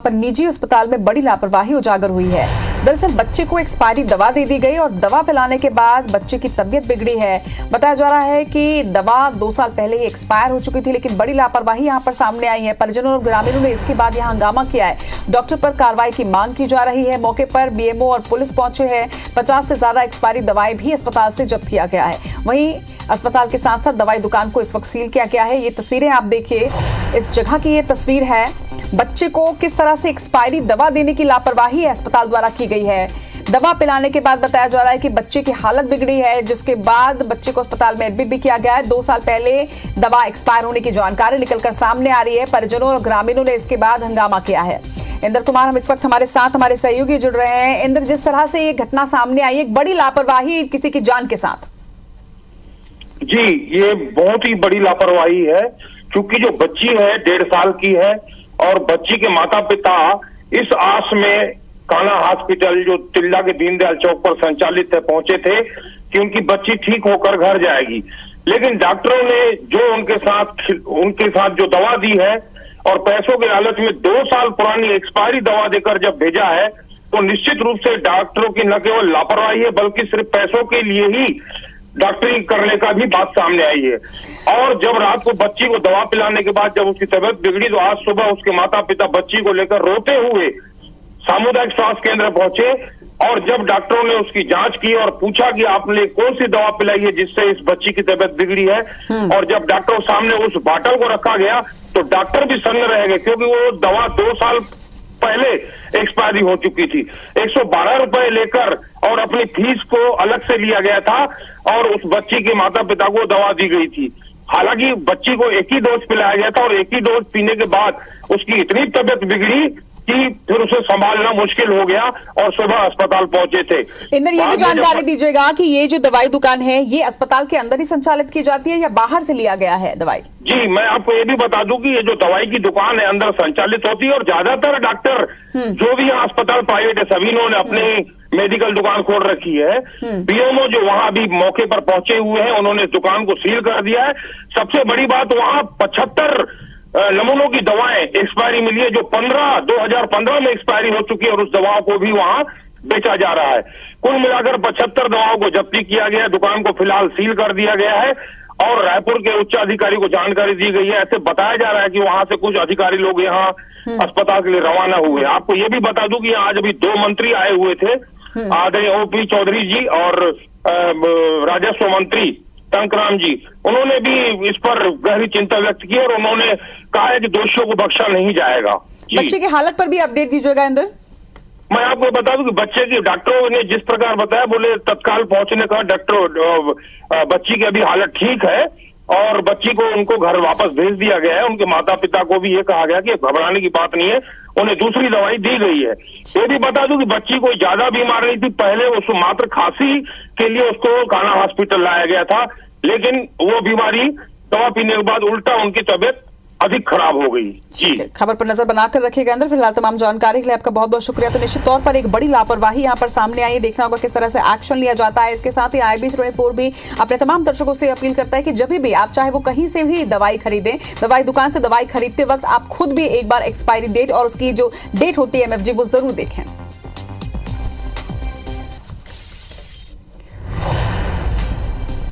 पर निजी अस्पताल में बड़ी लापरवाही उजागर हुई है। दरअसल बच्चे को एक्सपायरी दवा दे दी गई और दवा पिलाने के बाद बच्चे की तबीयत बिगड़ी है। बताया जा रहा है कि दवा 2 साल पहले ही एक्सपायर हो चुकी थी, लेकिन बड़ी लापरवाही यहां पर सामने आई है। परिजनों और ग्रामीणों ने इसके बाद यहां हंगामा किया है। डॉक्टर पर कार्रवाई की मांग की जा रही है। मौके पर बीएमओ और पुलिस पहुंचे हैं। 50 से ज्यादा एक्सपायरी दवाएं भी अस्पताल से जब्त किया गया है। वहीं अस्पताल के साथ साथ दवाई दुकान को इस वक्त सील किया गया है। ये तस्वीरें आप देखिए, इस जगह की ये तस्वीर है। बच्चे को किस तरह से एक्सपायरी दवा देने की लापरवाही अस्पताल द्वारा की गई है। दवा पिलाने के बाद बताया जा रहा है कि बच्चे की हालत बिगड़ी है, जिसके बाद बच्चे को अस्पताल में एडमिट भी किया गया है। 2 साल पहले दवा एक्सपायर होने की जानकारी निकलकर सामने आ रही है। परिजनों और ग्रामीणों ने इसके बाद हंगामा किया है। इंद्र कुमार हम इस वक्त हमारे साथ हमारे सहयोगी जुड़ रहे हैं। इंद्र, जिस तरह से ये घटना सामने आई, एक बड़ी लापरवाही किसी की जान के साथ। जी, ये बहुत ही बड़ी लापरवाही है, क्योंकि जो बच्ची है 1.5 साल की है और बच्ची के माता पिता इस आस में कान्हा हॉस्पिटल जो तिल्दा के दीनदयाल चौक पर संचालित है पहुंचे थे कि उनकी बच्ची ठीक होकर घर जाएगी। लेकिन डॉक्टरों ने जो उनके साथ जो दवा दी है और पैसों के लालच में 2 साल पुरानी एक्सपायरी दवा देकर जब भेजा है, तो निश्चित रूप से डॉक्टरों की न केवल लापरवाही है बल्कि सिर्फ पैसों के लिए ही डॉक्टरी करने का भी बात सामने आई है। और जब रात को बच्ची को दवा पिलाने के बाद जब उसकी तबीयत बिगड़ी, तो आज सुबह उसके माता पिता बच्ची को लेकर रोते हुए सामुदायिक स्वास्थ्य केंद्र पहुंचे और जब डॉक्टरों ने उसकी जांच की और पूछा कि आपने कौन सी दवा पिलाई है जिससे इस बच्ची की तबीयत बिगड़ी है, और जब डॉक्टरों सामने उस बॉटल को रखा गया तो डॉक्टर भी सन्न रह गए, क्योंकि वो दवा 2 साल पहले एक्सपायरी हो चुकी थी। 112 रुपए लेकर और अपनी फीस को अलग से लिया गया था और उस बच्ची के माता पिता को दवा दी गई थी। हालांकि बच्ची को एक ही डोज पिलाया गया था और एक ही डोज पीने के बाद उसकी इतनी तबीयत बिगड़ी कि फिर उसे संभालना मुश्किल हो गया और सुबह अस्पताल पहुंचे थे। इंद्र, ये भी जानकारी दीजिएगा कि ये जो दवाई दुकान है ये अस्पताल के अंदर ही संचालित की जाती है या बाहर से लिया गया है दवाई? जी, मैं आपको ये भी बता दूं कि ये जो दवाई की दुकान है अंदर संचालित होती है और ज्यादातर डॉक्टर जो भी यहाँ अस्पताल प्राइवेट है सभी ने अपने मेडिकल दुकान खोल रखी है। बीएमओ जो वहां भी मौके पर पहुंचे हुए हैं, उन्होंने इस दुकान को सील कर दिया है। सबसे बड़ी बात, वहां 75 नमूनों की दवाएं एक्सपायरी मिली है, जो 2015 में एक्सपायरी हो चुकी है और उस दवाओं को भी वहां बेचा जा रहा है। कुल मिलाकर 75 दवाओं को जब्ती किया गया है। दुकान को फिलहाल सील कर दिया गया है और रायपुर के उच्च अधिकारी को जानकारी दी गई है। ऐसे बताया जा रहा है कि वहां से कुछ अधिकारी लोग यहाँ अस्पताल के लिए रवाना हुए। आपको ये भी बता दूं कि आज अभी 2 मंत्री आए हुए थे, आदरणीय ओपी चौधरी जी और राजस्व मंत्री टंकराम जी। उन्होंने भी इस पर गहरी चिंता व्यक्त की और उन्होंने कहा है कि दोषियों को बख्शा नहीं जाएगा। बच्चे की हालत पर भी अपडेट दीजिएगा इंद्र। मैं आपको बता दूं कि बच्चे की डॉक्टरों ने जिस प्रकार बताया, बोले तत्काल पहुंचने का डॉक्टर बच्ची की अभी हालत ठीक है और बच्ची को उनको घर वापस भेज दिया गया है। उनके माता पिता को भी ये कहा गया कि घबराने की बात नहीं है, उन्हें दूसरी दवाई दी गई है। ये भी बता दूं कि बच्ची कोई ज्यादा बीमार नहीं थी। पहले उसको मात्र खांसी के लिए उसको कान्हा हॉस्पिटल लाया गया था, लेकिन वो बीमारी दवा पीने के बाद उल्टा उनकी तबीयत अधिक खराब हो गई। जी, खबर पर नजर बनाकर रखिएगा अंदर। फिलहाल तमाम जानकारी के लिए आपका बहुत बहुत शुक्रिया। तो निश्चित तौर पर एक बड़ी लापरवाही यहाँ पर सामने आई है, देखना होगा किस तरह से एक्शन लिया जाता है। इसके साथ ही IB24 भी अपने तमाम दर्शकों से अपील करता है कि जब भी आप चाहे वो कहीं से भी दवाई खरीदें, दवाई दुकान से दवाई खरीदते वक्त आप खुद भी एक बार एक्सपायरी डेट और उसकी जो डेट होती है MFG वो जरूर देखें।